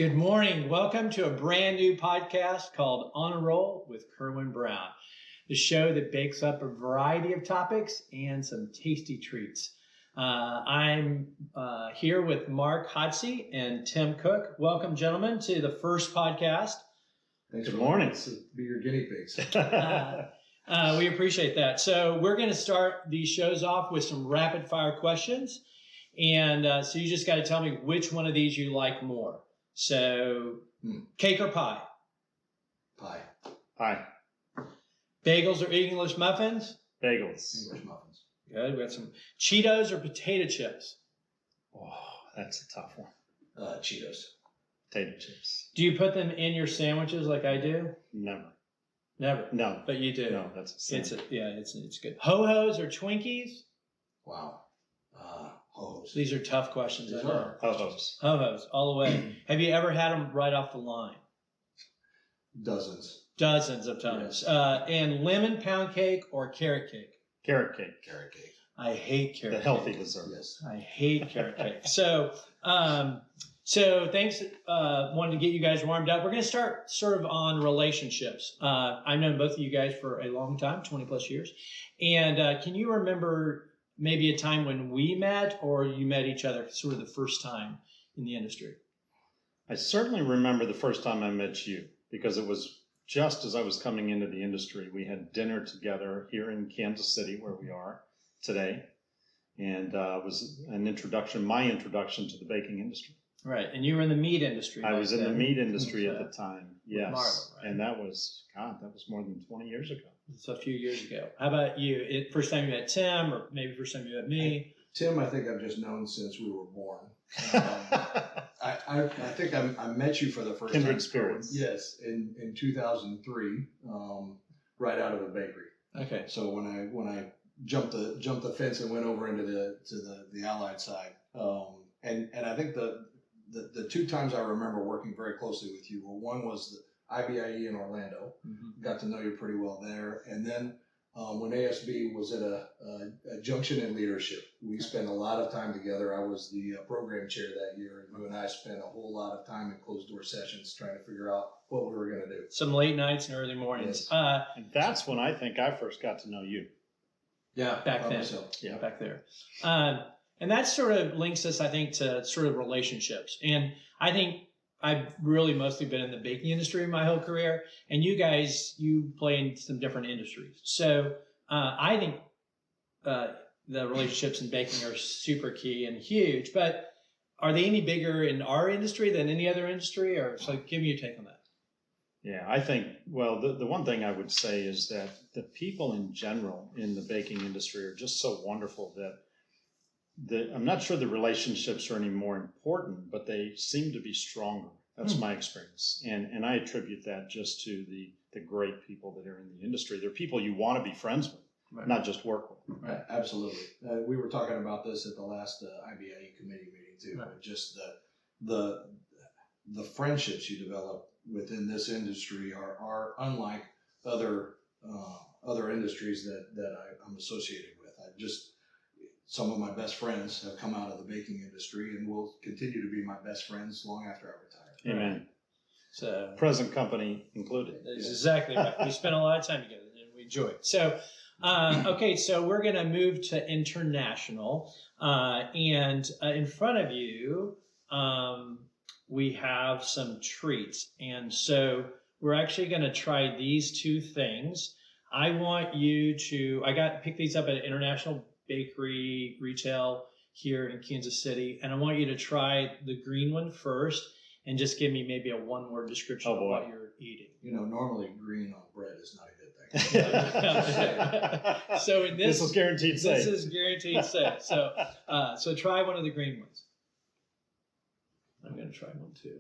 Good morning. Welcome to a brand new podcast called On a Roll with Kerwin Brown, the show that bakes up a variety of topics and some tasty treats. I'm here with Mark Hodsey and Tim Cook. Welcome, gentlemen, to the first podcast. Thanks. Good morning. To be your guinea pigs. We appreciate that. So we're going to start these shows off with some rapid fire questions. And so you just got to tell me which one of these you like more. So, cake or pie? Pie. Pie. Bagels or English muffins? Bagels. English muffins. Good. We got some Cheetos or potato chips? Oh, that's a tough one. Cheetos. Potato chips. Do you put them in your sandwiches like I do? Never. Never. No. But you do. No, that's a sin. It's good. Ho-Hos or Twinkies? Wow. Ho-hos. These are tough questions. These I know. are. Ho-hos. Ho-Hos, all the way. Have you ever had them right off the line? Dozens. Dozens of times. Yes. And lemon pound cake or carrot cake? Carrot cake. Carrot cake. I hate carrot The cake. healthy dessert. Yes. I hate carrot cake. So thanks. Wanted to get you guys warmed up. We're going to start sort of on relationships. I've known both of you guys for a long time, 20 plus years. And can you remember maybe a time when we met or you met each other sort of the first time in the industry? I certainly remember the first time I met you because it was just as I was coming into the industry. We had dinner together here in Kansas City, where we are today. And it was an introduction, my introduction to the baking industry. Right. And you were in the meat industry. I was in the then. meat industry at the time. Yes. Marla, right? And that was more than 20 years ago. It's a few years ago. How about you? First time you met Tim, or maybe first time you met me? Tim, I think I've just known since we were born. I think I met you for the first Kindred time. spirits. Yes, in 2003, right out of a bakery. Okay. So when I jumped the fence and went over into the Allied side, and I think the two times I remember working very closely with you were, one was the IBIE in Orlando. Mm-hmm. Got to know you pretty well there. And then when ASB was at a junction in leadership, we spent a lot of time together. I was the program chair that year, and you and I spent a whole lot of time in closed door sessions trying to figure out what we were going to do. Some late nights and early mornings. Yes. And that's when I think I first got to know you. Yeah, Back then. myself. Yeah. Back there. And that sort of links us, I think, to sort of relationships. And I think I've really mostly been in the baking industry my whole career. And you guys, you play in some different industries. So I think the relationships in baking are super key and huge. But are they any bigger in our industry than any other industry? Or so give me your take on that. Yeah, I think, well, the one thing I would say is that the people in general in the baking industry are just so wonderful that I'm not sure the relationships are any more important, but they seem to be stronger. That's my experience. And I attribute that just to the great people that are in the industry. They're people you want to be friends with, Right. not just work with. Right, absolutely. We were talking about this at the last IBIE committee meeting too. Right. Just the friendships you develop within this industry are unlike other industries that I'm associated with. Some of my best friends have come out of the baking industry and will continue to be my best friends long after I retire. Amen. So Present company included. that's exactly right. We spent a lot of time together and we enjoy it. So, okay, so we're going to move to international. And in front of you, we have some treats. And so we're actually going to try these two things. I want you to, pick these up at International Bakery Retail here in Kansas City. And I want you to try the green one first and just give me maybe a one-word description of what you're eating. You know, normally green on bread is not a good thing. So in this is guaranteed safe. This is guaranteed safe. So try one of the green ones. I'm going to try one too.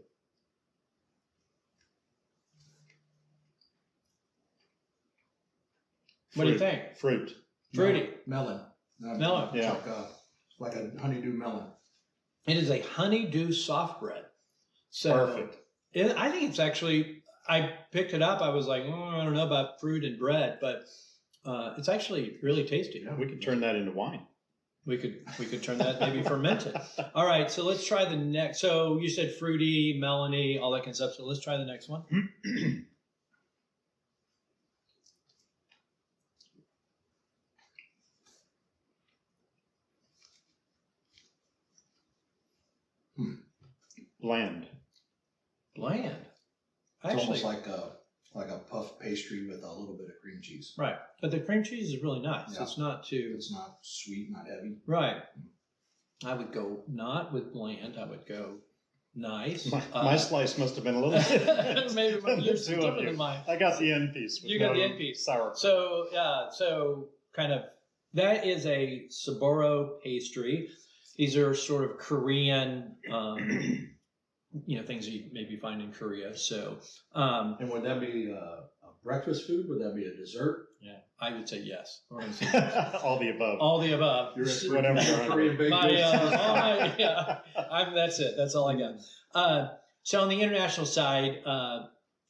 What do you think? Fruit. Fruity. Melon. Melon. Yeah. Like a honeydew melon. It is a honeydew soft bread. So Perfect. I think it's actually, I picked it up. I was like, I don't know about fruit and bread, but it's actually really tasty. Yeah, we could turn that into wine. We could turn that maybe fermented. All right, so let's try the next. So you said fruity, melony, all that kind of stuff. So let's try the next one. Bland. Bland. It's Actually, almost like a puff pastry with a little bit of cream cheese. right. But the cream cheese is really nice. Yeah. It's not too It's not sweet, not heavy. right. I would go not with bland. I would go nice. My slice must have been a little different. Maybe than the yours is two of different you. than mine. I got the end piece. with You got the no end piece. Sour. So so kind of that is a Saburo pastry. These are sort of Korean, things you maybe find in Korea. So, And would that be a breakfast food? Would that be a dessert? yeah, I would say yes. We're gonna say All the above. all the above. You're in whatever you're Korean baked My, goods. that's it. That's all I got. So on the international side,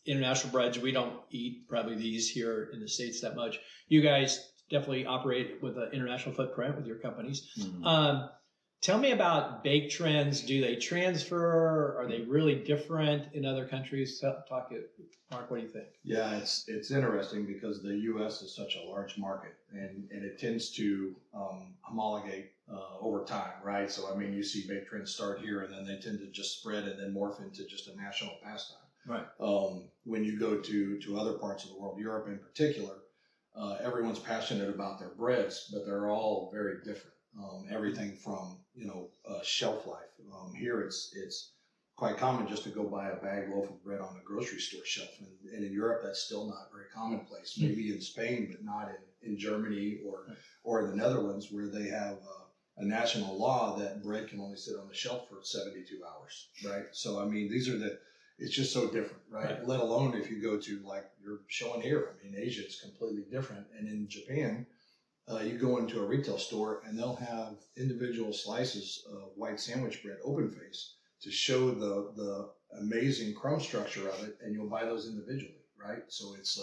international breads, we don't eat probably these here in the States that much. You guys definitely operate with an international footprint with your companies. Mhm. Tell me about bake trends. Do they transfer? Are they really different in other countries? Mark, what do you think? Yeah, it's interesting because the U.S. is such a large market, and it tends to homologate over time, right? So I mean, you see bake trends start here, and then they tend to just spread and then morph into just a national pastime. Right. When you go to other parts of the world, Europe in particular, everyone's passionate about their breads, but they're all very different. Everything from shelf life. Here it's quite common just to go buy a bag loaf of bread on the grocery store shelf, and in Europe that's still not very commonplace. Maybe in Spain, but not in Germany or in the Netherlands, where they have a national law that bread can only sit on the shelf for 72 hours, right? So I mean, it's just so different, right? Let alone if you go to, like you're showing here, I mean, Asia is completely different, and in Japan. You go into a retail store and they'll have individual slices of white sandwich bread, open face, to show the amazing crumb structure of it, and you'll buy those individually, right? So it's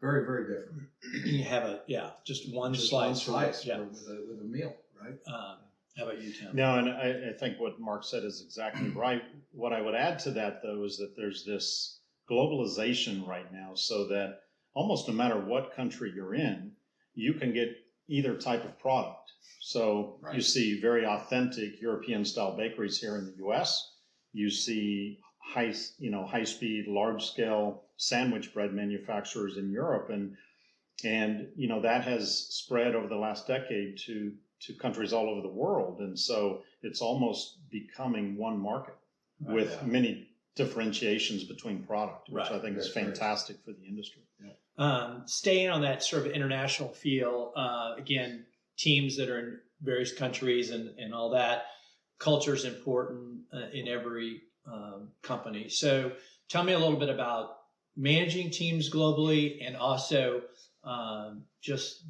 very, very different. You have just one Just slice. one slice Yeah. with a meal, right? How about you, Tim? No, and I think what Mark said is exactly right. What I would add to that, though, is that there's this globalization right now, so that almost no matter what country you're in, you can get either type of product. So Right. you see very authentic European style bakeries here in the US. You see high speed, large scale sandwich bread manufacturers in Europe. And that has spread over the last decade to countries all over the world. And so it's almost becoming one market with Yeah. many differentiations between product, which Right. I think is That's right. fantastic for the industry. Staying on that sort of international feel, again, teams that are in various countries and all that, culture is important in every company. So tell me a little bit about managing teams globally and also just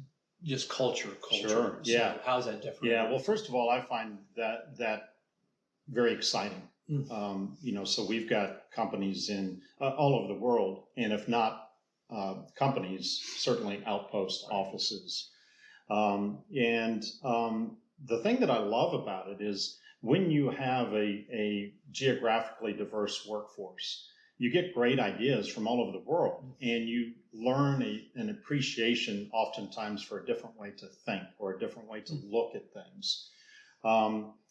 culture. Sure, yeah. So how's that different? Yeah, well, first of all, I find that very exciting. So we've got companies in all over the world, and if not companies, certainly outpost offices. The thing that I love about it is when you have a geographically diverse workforce, you get great ideas from all over the world, and you learn an appreciation oftentimes for a different way to think or a different way to look at things.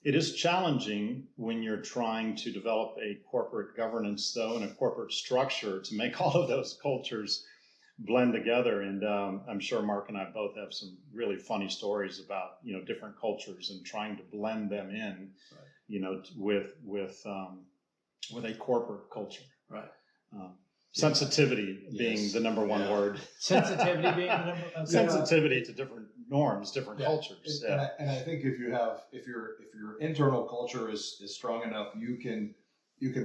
It is challenging when you're trying to develop a corporate governance, though, and a corporate structure to make all of those cultures blend together. And I'm sure Mark and I both have some really funny stories about different cultures and trying to blend them in, with a corporate culture. Right. Sensitivity being Yes. the number one Yeah. word. Sensitivity being the number. Okay. Sensitivity to different norms, different Yeah. cultures. And I think if your internal culture is strong enough, you can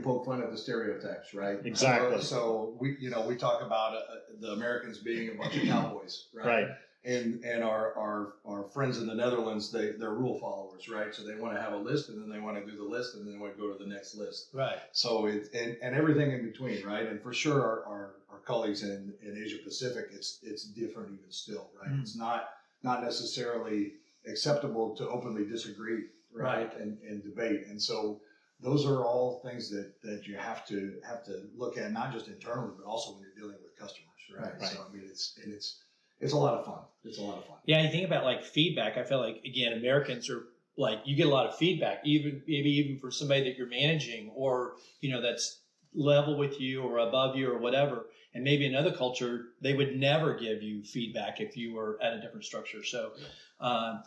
poke fun at the stereotypes, right? Exactly. So we talk about the Americans being a bunch of cowboys, right? Right. And our friends in the Netherlands, they're rule followers, right? So they want to have a list, and then they want to do the list, and then they want to go to the next list. Right. So and everything in between, right? And for sure, our colleagues in Asia Pacific, it's different even still, right? Mm. It's not necessarily acceptable to openly disagree, right, and debate. And so those are all things that you have to look at, not just internally, but also when you're dealing with customers, right? Right. So I mean, it's a lot of fun. It's a lot of fun. Yeah, you think about like feedback. I feel like again, Americans are like you get a lot of feedback, even for somebody that you're managing, or that's level with you or above you or whatever. And maybe another culture, they would never give you feedback if you were at a different structure. So,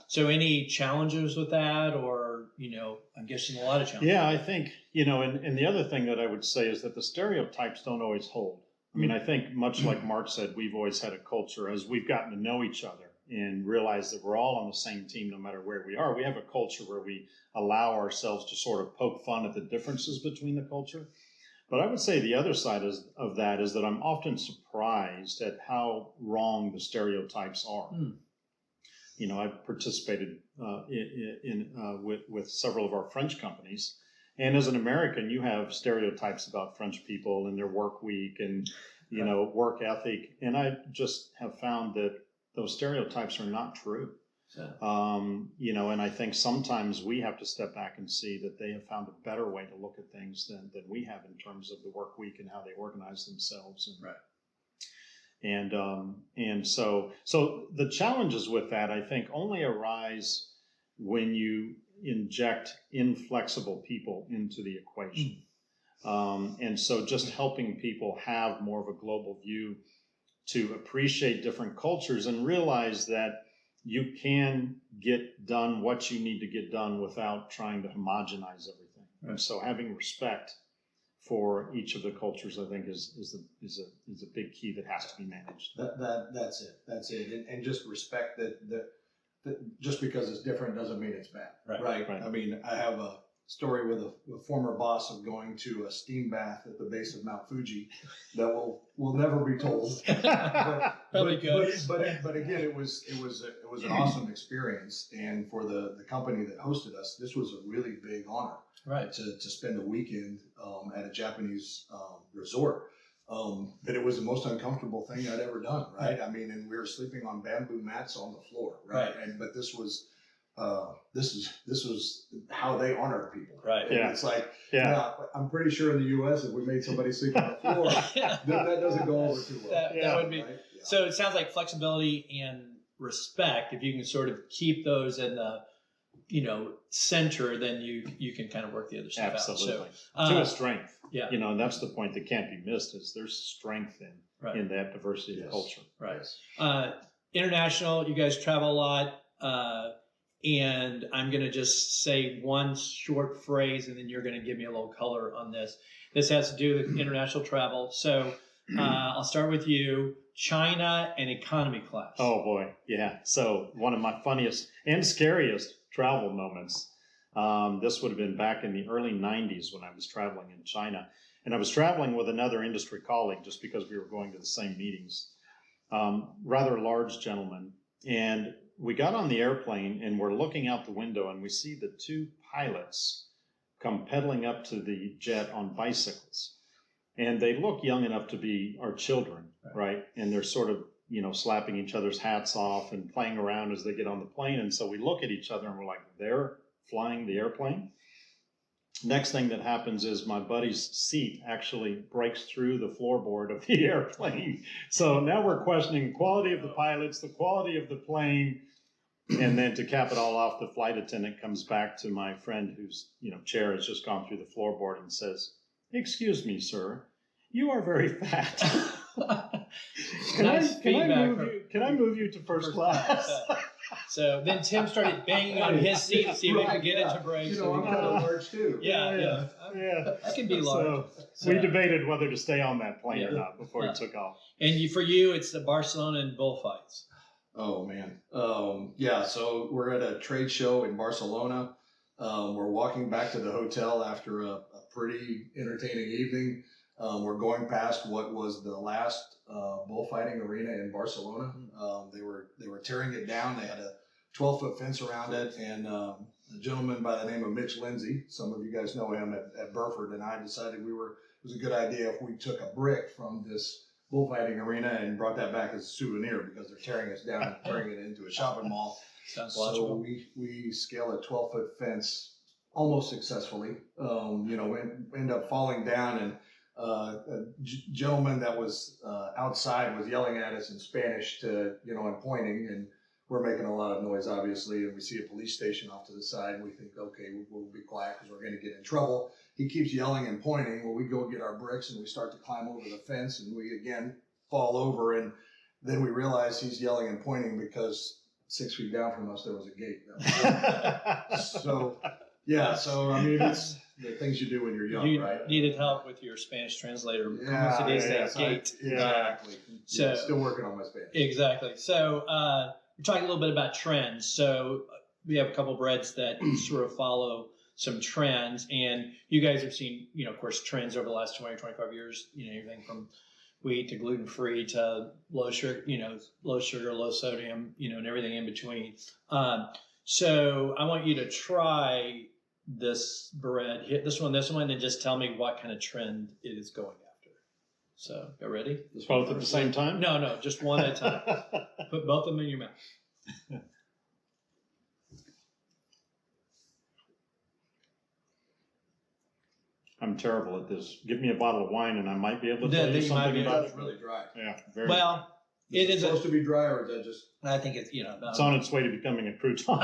so any challenges with that, or I'm guessing a lot of challenges. Yeah, I think and the other thing that I would say is that the stereotypes don't always hold. I mean, I think much like Mark said, we've always had a culture as we've gotten to know each other and realize that we're all on the same team no matter where we are. We have a culture where we allow ourselves to sort of poke fun at the differences between the culture. But I would say the other side of that is that I'm often surprised at how wrong the stereotypes are. I've participated with several of our French companies. And as an American, you have stereotypes about French people and their work week and, work ethic. And I just have found that those stereotypes are not true. And I think sometimes we have to step back and see that they have found a better way to look at things than we have in terms of the work week and how they organize themselves. And so the challenges with that, I think, only arise when you inject inflexible people into the equation. And so just helping people have more of a global view to appreciate different cultures and realize that you can get done what you need to get done without trying to homogenize everything. Right. And so having respect for each of the cultures, I think, is a big key that has to be managed. That's it. And just respect that just because it's different doesn't mean it's bad. Right. I mean, I have a story with a former boss of going to a steam bath at the base of Mount Fuji that will never be told. But again, it was an awesome experience, and for the company that hosted us, this was a really big honor. Right. To spend a weekend at a Japanese resort. That it was the most uncomfortable thing I'd ever done. Right. I mean, and we were sleeping on bamboo mats on the floor. Right. But this was how they honored people. Right. And it's like, I'm pretty sure in the U.S. if we made somebody sleep on the floor, that doesn't go over too well. That would be. Right? Yeah. So it sounds like flexibility and respect. If you can sort of keep those in the center, then you can kind of work the other stuff Absolutely. out. So to a strength. Yeah. And that's the point that can't be missed is there's strength in that diversity of culture. Right. International, you guys travel a lot. And I'm going to just say one short phrase, and then you're going to give me a little color on this. This has to do with international travel. So I'll start with you. China and economy class. Oh, boy. Yeah. So one of my funniest and scariest travel moments. This would have been back in the early 90s when I was traveling in China. And I was traveling with another industry colleague just because we were going to the same meetings. Rather large gentleman. And we got on the airplane and we're looking out the window and we see the two pilots come pedaling up to the jet on bicycles. And they look young enough to be our children, right? And they're sort of, slapping each other's hats off and playing around as they get on the plane. And so we look at each other and we're like, they're flying the airplane. Next thing that happens is my buddy's seat actually breaks through the floorboard of the airplane. So now we're questioning the quality of the pilots, the quality of the plane. And then to cap it all off, the flight attendant comes back to my friend whose chair has just gone through the floorboard and says, "Excuse me, sir, you are very fat. Can I move you to first class?" So then Tim started banging on his seat to see if he could get it to break. I'm kind of large too. Yeah. I can be large. So we debated whether to stay on that plane or not before it took off. And for you, it's the Barcelona and bullfights. Oh, man. So we're at a trade show in Barcelona. We're walking back to the hotel after a pretty entertaining evening. We're going past what was the last bullfighting arena in Barcelona. They were tearing it down. They had a 12-foot fence around it, and a gentleman by the name of Mitch Lindsay, some of you guys know him at Burford, and I decided it was a good idea if we took a brick from this bullfighting arena and brought that back as a souvenir because they're tearing us down and turning it into a shopping mall. Sounds So logical. we scale a 12-foot fence almost successfully. End up falling down, and a gentleman that was outside was yelling at us in Spanish and pointing, and we're making a lot of noise, obviously, and we see a police station off to the side, and we think, okay, we'll be quiet because we're going to get in trouble. He keeps yelling and pointing. Well, we go get our bricks, and we start to climb over the fence, and we again fall over, and then we realize he's yelling and pointing because 6 feet down from us there was a gate. So I mean, it's the things you do when you're young, You right? needed help with your Spanish translator. Yeah, Como se dice yes, gate. exactly. So- still working on my Spanish. Exactly. So we're talking a little bit about trends. So we have a couple breads that sort of follow some trends, and you guys have seen, of course, trends over the last 20 or 25 years, everything from wheat to gluten-free to low sugar, low sodium, and everything in between. So I want you to try this bread, hit this one, and then just tell me what kind of trend it is going after. So, you ready? Both at the same time? No, just one at a time. Put both of them in your mouth. I'm terrible at this. Give me a bottle of wine and I might be able to Then tell you you might something be about able it. It's really dry. Yeah, very. Well, Is it is supposed to be dry, or is that just? I think it's, it's on its way to becoming a crouton.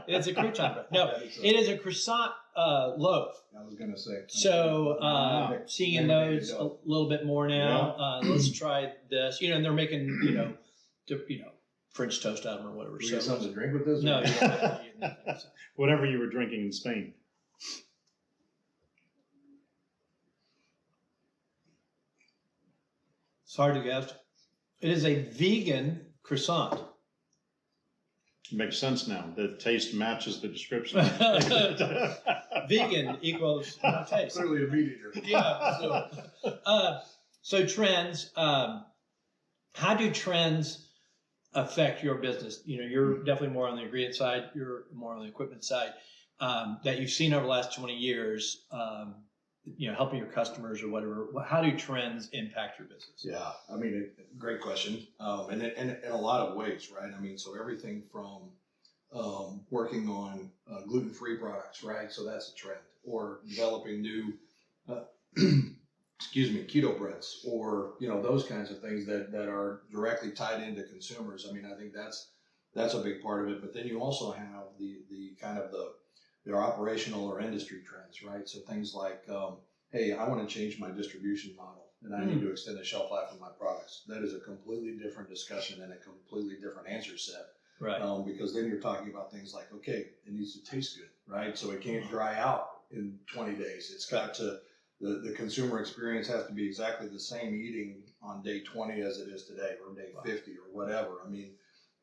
it's a crouton bread. No, that is it is a croissant loaf. I was gonna say. So Wow. seeing those a little bit more now. Let's try this. And they're making French toast out of them or whatever. We get something to drink with this? No, you don't have to eat anything, so. Whatever you were drinking in Spain. It's hard to guess. It is a vegan croissant. It makes sense now. The taste matches the description. Vegan equals no taste. Clearly a meat eater. Yeah. So trends. How do trends affect your business? You're definitely more on the ingredient side. You're more on the equipment side. That you've seen over the last 20 years. Helping your customers or whatever. How do trends impact your business? Yeah, I mean, great question. And in a lot of ways, right? I mean, so everything from working on gluten-free products, right? So that's a trend. Or developing new, keto breads, or those kinds of things that are directly tied into consumers. I mean, I think that's a big part of it. But then you also have the kind of the operational or industry trends, right? So things like, hey, I want to change my distribution model, and I need to extend the shelf life of my products. That is a completely different discussion and a completely different answer set. Right. Because then you're talking about things like, okay, it needs to taste good, right? So it can't dry out in 20 days. It's got to, the consumer experience has to be exactly the same eating on day 20 as it is today, or day 50 or whatever. I mean,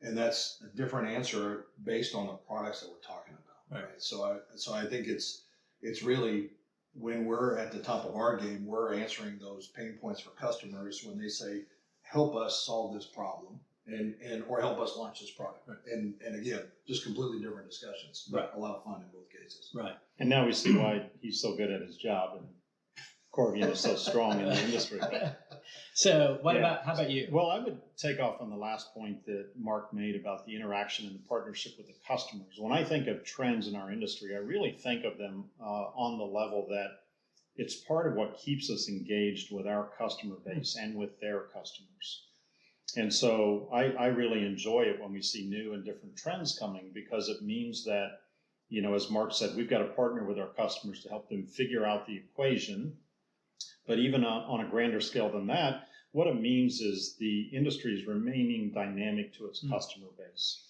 and that's a different answer based on the products that we're talking about. Right. So I think it's really, when we're at the top of our game, we're answering those pain points for customers when they say, help us solve this problem or help us launch this product. Right. And again, just completely different discussions, but right. A lot of fun in both cases. Right. And now we see why he's so good at his job and Corvian is so strong in the industry. So how about you? Well, I would take off on the last point that Mark made about the interaction and the partnership with the customers. When I think of trends in our industry, I really think of them on the level that it's part of what keeps us engaged with our customer base and with their customers. And so I really enjoy it when we see new and different trends coming, because it means that, as Mark said, we've got to partner with our customers to help them figure out the equation. But even on a grander scale than that, what it means is the industry is remaining dynamic to its customer base.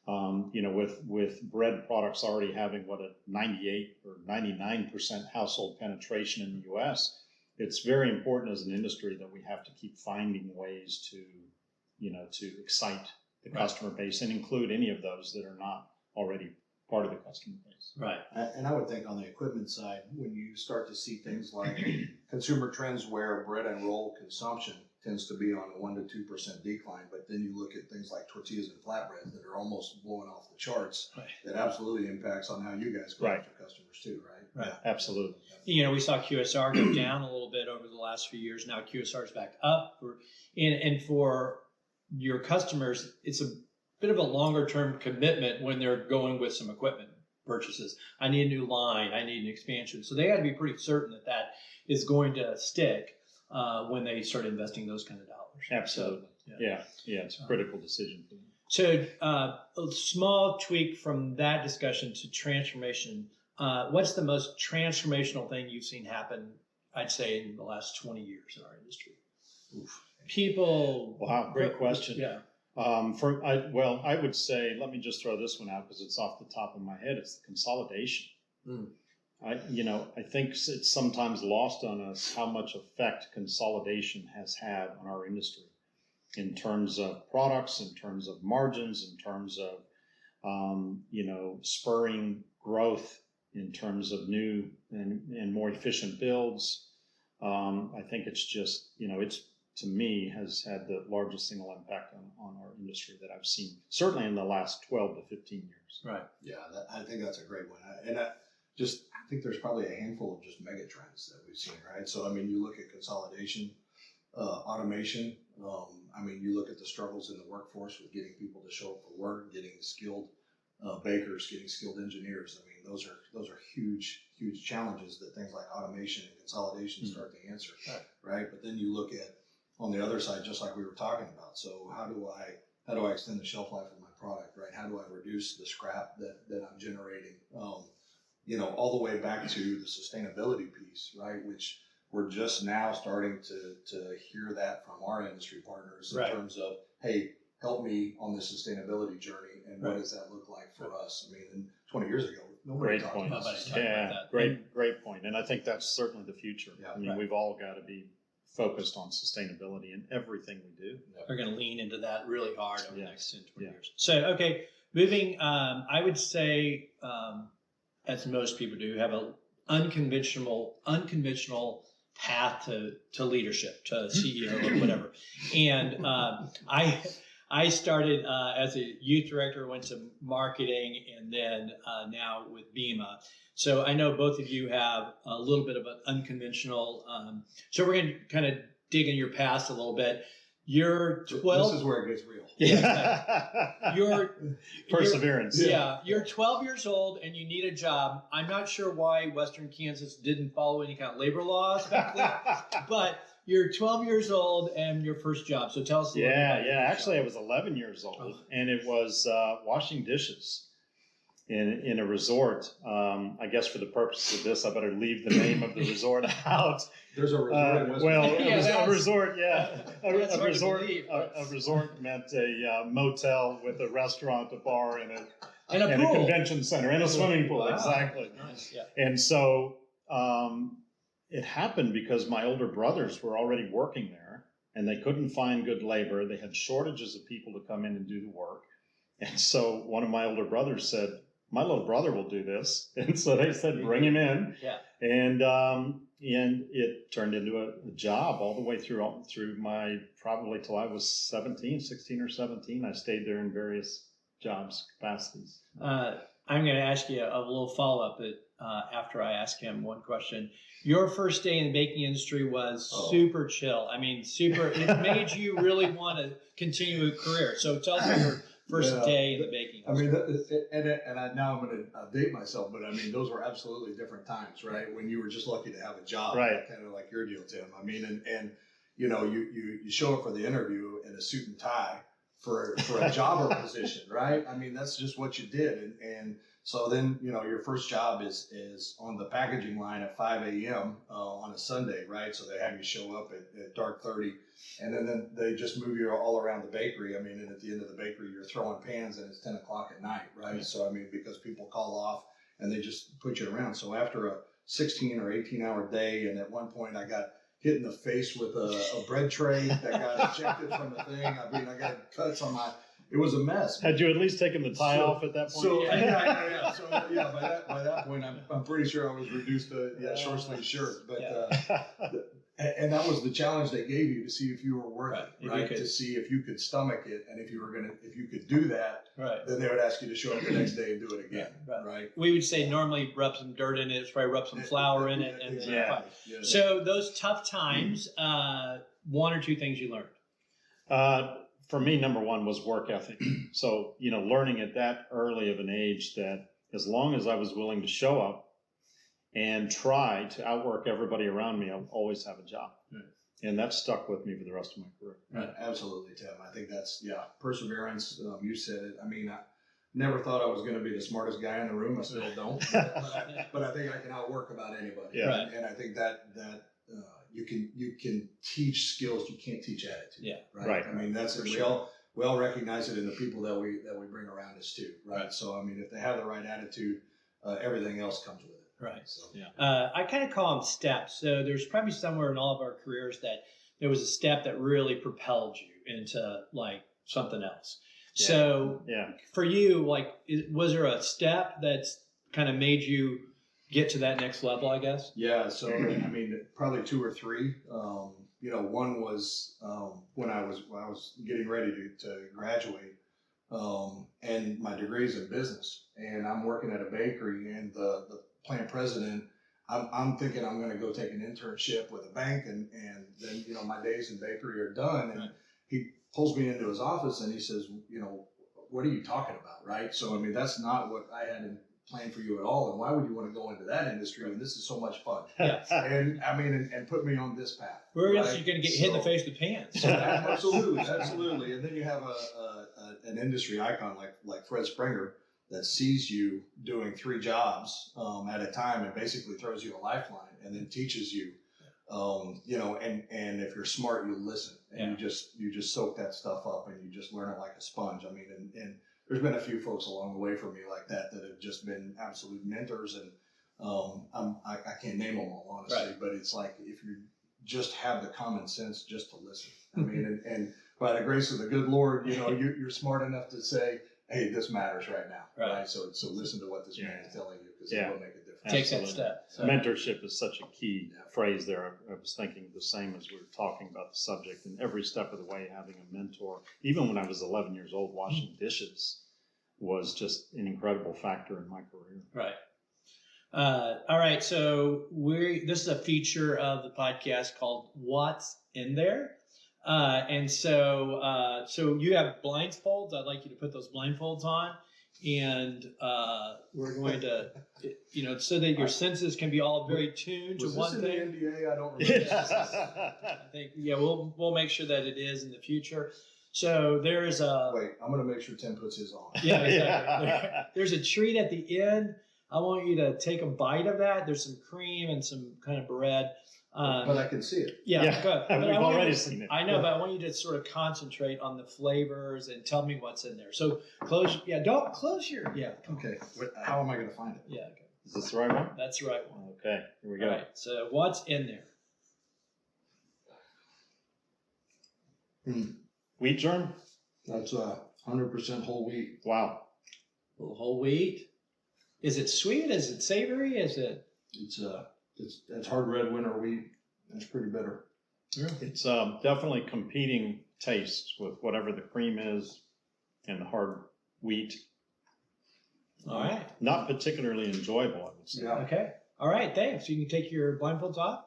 With bread products already having a 98 or 99% household penetration in the U.S., it's very important as an industry that we have to keep finding ways to excite the customer base and include any of those that are not already part of the customer base. Right. And I would think on the equipment side, when you start to see things like consumer trends where bread and roll consumption tends to be on a 1 to 2% decline, but then you look at things like tortillas and flatbreads that are almost blowing off the charts, right. That absolutely impacts on how you guys go right. after customers too, right? Right. Absolutely. We saw QSR go down a little bit over the last few years. Now QSR is back up. And for your customers, it's bit of a longer term commitment when they're going with some equipment purchases. I need a new line. I need an expansion. So they got to be pretty certain that that is going to stick when they start investing those kind of dollars. Absolutely. So, Yeah, it's a critical decision for them. So a small tweak from that discussion to transformation. What's the most transformational thing you've seen happen, I'd say, in the last 20 years in our industry? Oof. People. Wow, great question. Yeah. I would say, let me just throw this one out because it's off the top of my head. It's the consolidation. Mm. I think it's sometimes lost on us how much effect consolidation has had on our industry in terms of products, in terms of margins, in terms of, spurring growth, in terms of new and more efficient builds. I think it's just, to me, has had the largest single impact on our industry that I've seen, certainly in the last 12 to 15 years. Right. Yeah, I think that's a great one. I think there's probably a handful of just mega trends that we've seen, right? So, I mean, you look at consolidation, automation. You look at the struggles in the workforce with getting people to show up for work, getting skilled bakers, getting skilled engineers. I mean, those are huge challenges that things like automation and consolidation start to answer, right? But then you look at on the other side, just like we were talking about. So how do I extend the shelf life of my product, right? How do I reduce the scrap that I'm generating? All the way back to the sustainability piece, right? Which we're just now starting to hear that from our industry partners in terms of, hey, help me on this sustainability journey, and what does that look like for us? I mean, and 20 years ago, nobody talked about that. Great point. And I think that's certainly the future. Yeah. We've all got to be focused on sustainability in everything we do. We're going to lean into that really hard over the next 10, 20 Yeah. years. So, okay, moving, I would say, as most people do, have an unconventional path to leadership, to CEO or whatever. And I started as a youth director, went to marketing, and then now with BEMA. So I know both of you have a little bit of an unconventional. So we're going to kind of dig in your past a little bit. You're 12. This is where it gets real. Yeah. You're Perseverance. You're 12 years old and you need a job. I'm not sure why Western Kansas didn't follow any kind of labor laws back then, but you're 12 years old and your first job. So tell us a little bit about your first Actually, job. I was 11 years old, and it was washing dishes in a resort. I guess for the purpose of this, I better leave the name of the resort out. There's a resort in West Well, Virginia. a resort, That's a hard to resort. believe, A resort meant a motel with a restaurant, a bar, and a pool. convention center, and a swimming pool. Wow. Exactly. Nice. Yeah. And so it happened because my older brothers were already working there, and they couldn't find good labor. They had shortages of people to come in and do the work. And so one of my older brothers said, my little brother will do this. And so they said, bring him in. Yeah. And it turned into a job all the way through my, probably till I was 16 or 17. I stayed there in various jobs, capacities. I'm going to ask you a little follow-up after I ask him one question. Your first day in the baking industry was super chill. I mean, it made you really want to continue a career. So tell us your first day in the baking industry. Now I'm going to date myself, but I mean, those were absolutely different times, right? When you were just lucky to have a job, right? Kind of like your deal, Tim. I mean, you show up for the interview in a suit and tie for a jobber position, right? I mean, that's just what you did, and so then your first job is on the packaging line at 5 a.m. On a Sunday, right? So they have you show up at dark 30, and then they just move you all around the bakery. I mean, and at the end of the bakery, you're throwing pans, and it's 10 o'clock at night, right? So I mean, because people call off and they just put you around. So after a 16 or 18-hour day, and at one point I got hit in the face with a bread tray that got ejected from the thing. I mean, I got cuts on my. It was a mess. Had you at least taken the tie off at that point? So by that point, I'm pretty sure I was reduced to short sleeve shirt. But and that was the challenge they gave you to see if you were worth it, right? To see if you could stomach it, and if you could do that, then they would ask you to show up the next day and do it again, right? We would say normally rub some dirt in it, probably rub some flour in it, and then So those tough times, one or two things you learned. for me, number one was work ethic. So, learning at that early of an age that as long as I was willing to show up and try to outwork everybody around me, I'll always have a job. Right. And that stuck with me for the rest of my career. Right, absolutely, Tim. I think that's perseverance. You said it. I mean, I never thought I was going to be the smartest guy in the room. I still don't, but I think I can outwork about anybody. Yeah. Right. And I think that you can teach skills, you can't teach attitude. Yeah. Right. Right. I mean, that's it. We all recognize it in the people that we bring around us too. Right. So I mean, if they have the right attitude, everything else comes with it. Right. So I kind of call them steps. So there's probably somewhere in all of our careers that there was a step that really propelled you into like something else. Yeah. So Yeah. for you, like, was there a step that's kind of made you get to that next level, I guess? yeah. So I mean, probably two or three. One was when I was getting ready to graduate, and my degree's in business, and I'm working at a bakery, and the plant president, I'm thinking I'm going to go take an internship with a bank, and then my days in bakery are done, and Right. he pulls me into his office and he says, what are you talking about, right? So I mean, that's not what I had in plan for you at all, and why would you want to go into that industry when this is so much fun? Yeah. And I mean, and put me on this path. Where else right? are you going to get hit in the face with pants? Absolutely. And then you have an industry icon like Fred Springer that sees you doing 3 jobs at a time and basically throws you a lifeline and then teaches you, and if you're smart, you listen and you just soak that stuff up and you just learn it like a sponge. I mean, and there's been a few folks along the way for me like that have just been absolute mentors, and I can't name them all honestly, Right. but it's like if you just have the common sense just to listen. I mean, and by the grace of the good Lord, you're smart enough to say, hey, this matters right now, Right. So listen to what this man is telling you, because Yeah. it will make a difference. Take that Absolutely. step. So, Mentorship is such a key phrase there. I was thinking the same as we were talking about the subject, and every step of the way having a mentor, even when I was 11 years old, washing dishes was just an incredible factor in my career. right. All right. So this is a feature of the podcast called What's in There. And so you have blindfolds. I'd like you to put those blindfolds on, and we're going to, so that your senses can be all very tuned to Was one this thing. in the NDA? I don't remember. I think, we'll make sure that it is in the future. So there's a, Wait, I'm going to make sure Tim puts his on. yeah, exactly. There's a treat at the end. I want you to take a bite of that. There's some cream and some kind of bread. But I can see it. Yeah, good. But We've I want already you to- seen it. I know, but I want you to sort of concentrate on the flavors and tell me what's in there. So don't close your, come on. Okay. How am I going to find it? Yeah, okay. Is this the right one? That's the right one. Okay, here we go. All right, so what's in there? Wheat germ? That's 100% whole wheat. Wow. A little whole wheat. Is it sweet? Is it savory? Is it? It's hard red winter wheat. It's pretty bitter. It's definitely competing tastes with whatever the cream is and the hard wheat. All right. Not particularly enjoyable, I would say. Yeah. Okay. All right. Thanks. You can take your blindfolds off.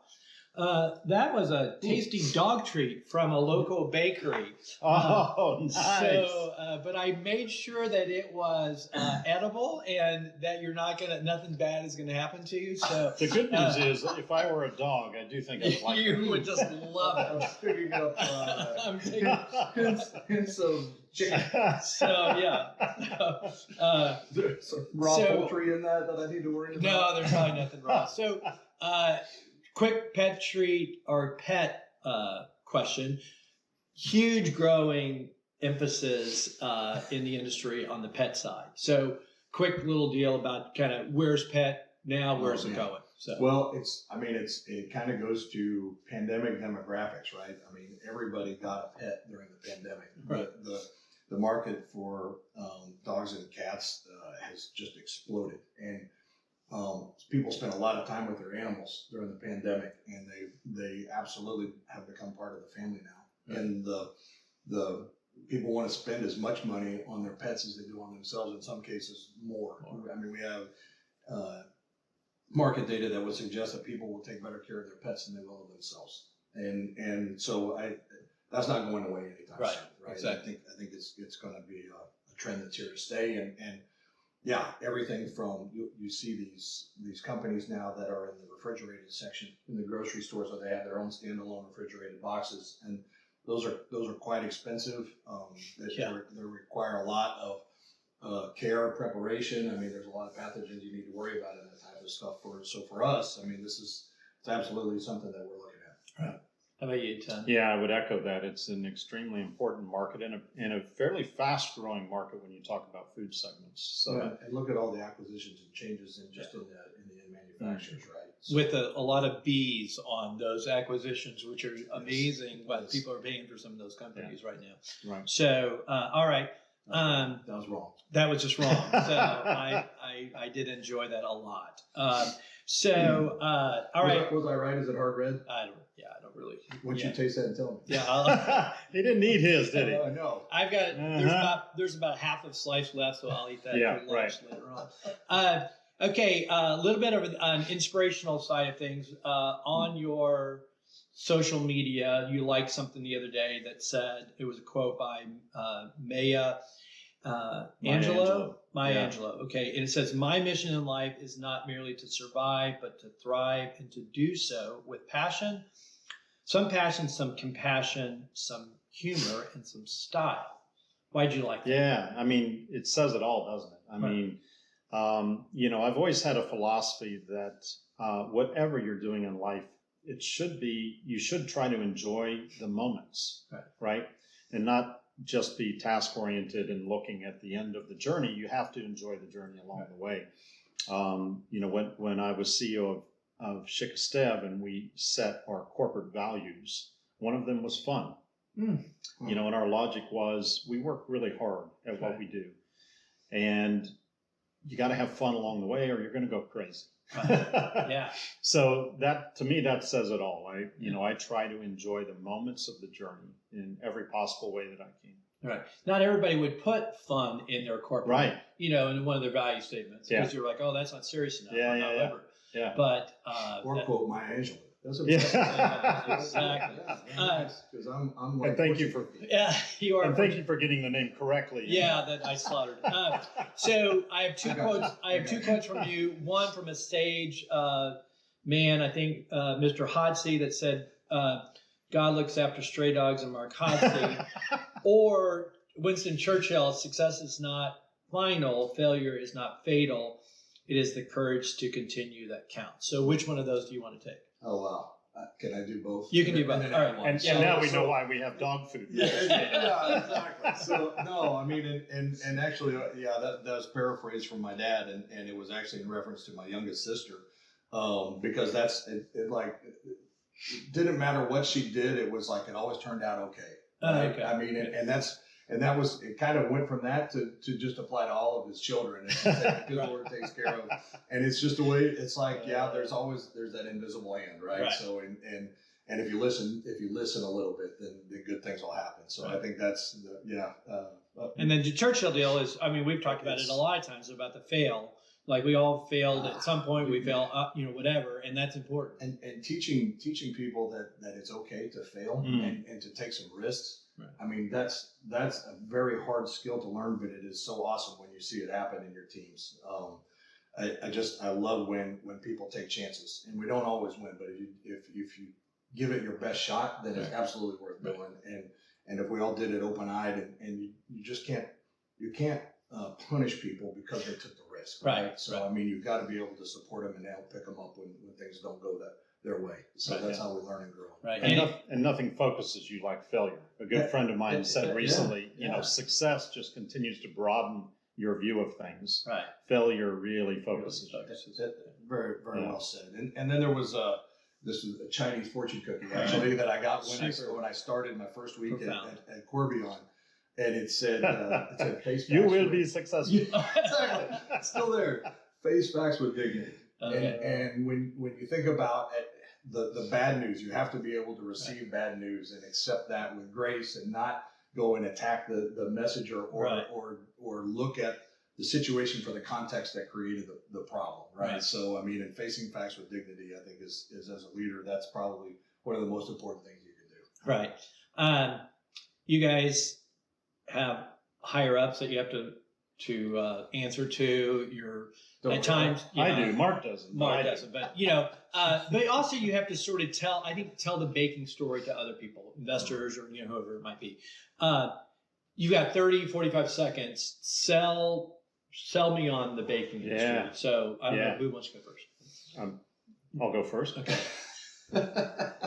That was a tasty dog treat from a local bakery. Oh, nice. So, but I made sure that it was edible and that nothing bad is gonna happen to you. So The good news is, if I were a dog, I do think I'd like you would just love I was it. picking up I'm taking, hints of chicken. so yeah. There's some raw So- poultry in that I need to worry about. No, there's probably nothing wrong. So, quick pet treat or pet question. Huge growing emphasis in the industry on the pet side. So, quick little deal about kind of where's pet now, where's it yeah. going? So, Well, it kind of goes to pandemic demographics, right? I mean, everybody got a pet during the pandemic. Right. The market for dogs and cats has just exploded, and people spent a lot of time with their animals during the pandemic, and they absolutely have become part of the family now. Right. And the people want to spend as much money on their pets as they do on themselves. In some cases, more. I mean, we have market data that would suggest that people will take better care of their pets than they will of themselves. And so that's not going away anytime Right. soon, right? Exactly. I think it's going to be a trend that's here to stay, and yeah, everything from you see these companies now that are in the refrigerated section in the grocery stores, where they have their own standalone refrigerated boxes, and those are quite expensive. They require a lot of care, preparation. I mean, there's a lot of pathogens you need to worry about in that type of stuff. So for us, I mean, it's absolutely something that we're looking at. Right. How about you, Tom? Yeah, I would echo that. It's an extremely important market and a fairly fast growing market when you talk about food segments. So And look at all the acquisitions and changes in just in the end manufacturers, right? So, With a lot of B's on those acquisitions, which are amazing what people are paying for some of those companies right now. right. So, all right. that was wrong. That was just wrong. So I did enjoy that a lot. All right. Was I right? Is it hard red? I don't really. Why don't Yeah. you taste that and tell me? Yeah, He didn't eat his, did he? I know. I've got there's about half of slice left, so I'll eat that Yeah, for lunch later on. Okay, a little bit of an inspirational side of things. On your social media, you liked something the other day that said, it was a quote by Maya Angelou. Maya Angelou. Okay, and it says, "My mission in life is not merely to survive, but to thrive, and to do so with passion. Some passion, some compassion, some humor, and some style." Why'd you like that? Yeah, I mean, it says it all, doesn't it? I mean, I've always had a philosophy that whatever you're doing in life, you should try to enjoy the moments, right? And not just be task oriented and looking at the end of the journey. You have to enjoy the journey along the way. When I was CEO of Chic Esteve and we set our corporate values, one of them was fun. And our logic was we work really hard at what we do, and you got to have fun along the way or you're going to go crazy. Yeah. So that, to me, that says it all. I try to enjoy the moments of the journey in every possible way that I can. Right. Not everybody would put fun in their corporate, Right. In one of their value statements, because you're like, oh, that's not serious enough. Yeah. But or quote Maya Angelou. That's exactly. Because I'm like. And thank you for. Yeah, you are. And thank you for getting the name correctly. Yeah, that I slaughtered. So I have two quotes. I have two quotes from you. One from a stage man, I think Mr. Hodsey, that said, "God looks after stray dogs," and Mark Hodsey, or Winston Churchill, "Success is not final, failure is not fatal. It is the courage to continue that counts." So which one of those do you want to take? Oh, wow. Can I do both? You can do both. And All right. And now we know why we have dog food. Yeah, exactly. So no, I mean, and actually, that was paraphrased from my dad, and it was actually in reference to my youngest sister, because it didn't matter what she did, it was like it always turned out okay. Right? Okay. I mean, it kind of went from that to just apply to all of his children. It's just that the Lord takes care of, and it's just the way. It's like there's that invisible hand, right? So and if you listen a little bit, then the good things will happen. So I think that's and then the Churchill deal is, I mean, we've talked about it a lot of times about the fail. Like we all failed at some point. We fail, whatever, and that's important. And teaching people that it's okay to fail and to take some risks. Right. I mean, that's a very hard skill to learn, but it is so awesome when you see it happen in your teams. I love when people take chances, and we don't always win, but if you give it your best shot, then it's absolutely worth doing. And if we all did it open-eyed, and you just can't punish people because they took the risk, right? So I mean, you've got to be able to support them and help pick them up when things don't go their way. So that's how we learn and grow. Right. And nothing focuses you like failure. A good friend of mine said recently, success just continues to broaden your view of things. Right. Failure really focuses you. Very, very well said. And then there was this was a Chinese fortune cookie actually that I got when I started my first week at Corbion. And it said face facts. You will be successful. Exactly. It's still there. Face facts with dignity. Okay. And when you think about the bad news, you have to be able to receive bad news and accept that with grace and not go and attack the messenger or look at the situation for the context that created the problem. Right. So, I mean, in facing facts with dignity, I think is as a leader, that's probably one of the most important things you can do. Right. You guys have higher ups that you have to answer to. You're Don't at worry. times. You I know, do. Mark doesn't. but I Mark do. doesn't, but but also you have to sort of tell the baking story to other people, investors or whoever it might be. You got 30, 45 seconds. Sell me on the baking industry. Yeah. So I don't know Yeah. who wants to go first. I'll go first. Okay,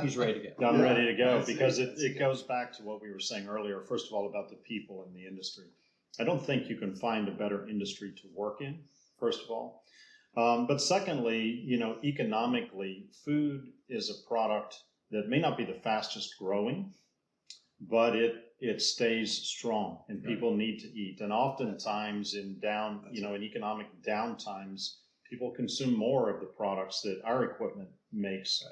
he's ready to go. I'm Yeah, ready to go I see, because I it see. goes back to what we were saying earlier. First of all, about the people in the industry. I don't think you can find a better industry to work in, first of all. But secondly, economically, food is a product that may not be the fastest growing, but it stays strong and people need to eat. And oftentimes in in economic downtimes, people consume more of the products that our equipment makes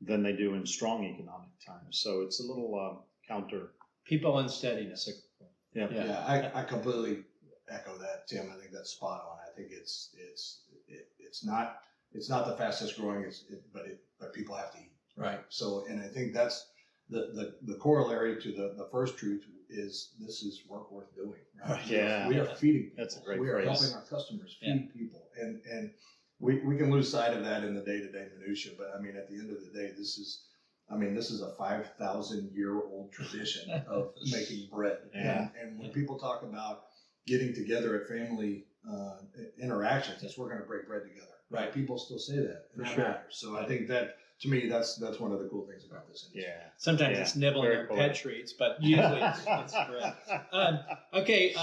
than they do in strong economic times. So it's a little counter. People unsteadiness. Yeah. Yeah, I completely echo that, Tim. I think that's spot on. I think it's not the fastest growing, but people have to eat. Right. So, and I think that's the corollary to the first truth is this is work worth doing. Right? Yeah. We are feeding people. That's a great We are phrase. helping our customers feed people. And we can lose sight of that in the day-to-day minutia, but I mean, at the end of the day, this is a 5,000-year-old tradition of making bread. Yeah. And when people talk about getting together at family interactions, it's we're going to break bread together. Right. People still say that. And For that sure. matters. So I think that, to me, that's one of the cool things about this industry. Yeah. Sometimes Yeah, it's nibbling very on cool. pet treats, but usually it's bread. Okay,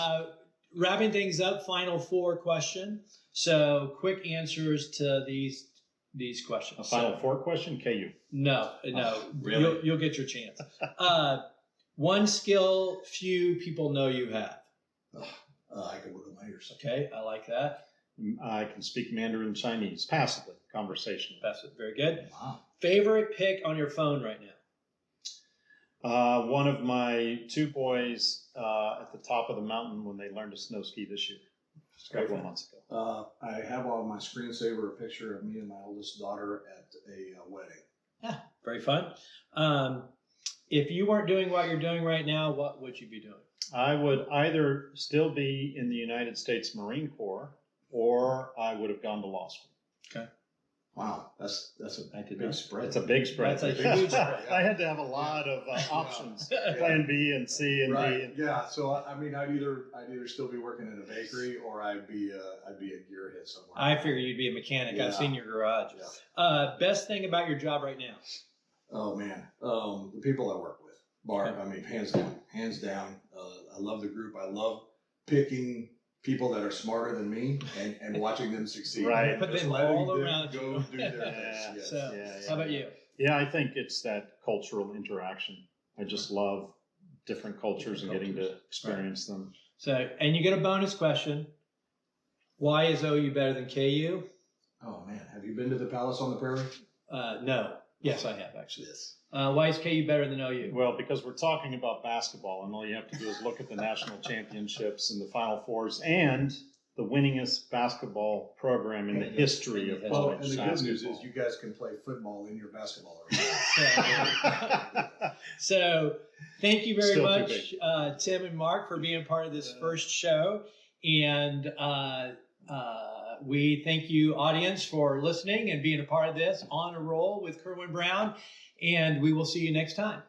wrapping things up, final 4 question. So quick answers to these questions. A final So- 4 question, KU. No, really? You'll get your chance. One skill few people know you have. I can wiggle my ears. Okay, I like that. I can speak Mandarin Chinese passively, conversationally. That's very good. Wow. Favorite pick on your phone right now? One of my 2 boys at the top of the mountain when they learned to snow ski this year, just a couple of months ago. I have on my screensaver a picture of me and my oldest daughter at a wedding. Yeah, very fun. If you weren't doing what you're doing right now, what would you be doing? I would either still be in the United States Marine Corps or I would have gone to law school. Wow, that's a I did big not. spread. It's a big spread. That's a huge spread. I had to have a lot of options, plan B and C and D. Right. And, Yeah. So I mean, I'd either still be working in a bakery or I'd be a gearhead somewhere. I figure you'd be a mechanic. Yeah. I've seen your garage. Yeah. Best thing about your job right now? Oh man, the people I work with, I mean, hands down. I love the group. I love picking people that are smarter than me and watching them succeed. Right. And Put just them letting all them around go you. do their Yeah. thing. Yes. So, Yeah, how about you? Yeah, I think it's that cultural interaction. I just love different cultures and getting to experience them. So, and you get a bonus question. Why is OU better than KU? Oh man, have you been to the Palace on the Prairie? No. Yes, I have actually. Yes. Why is KU better than OU? Well, because we're talking about basketball, and all you have to do is look at the national championships and the Final Fours and the winningest basketball program in the history of Well, college and the good basketball. news is you guys can play football in your basketball arena. So, thank you very Still too much, Tim and Mark, for being part of this first show. And we thank you, audience, for listening and being a part of this On a Roll with Kerwin Brown. And we will see you next time.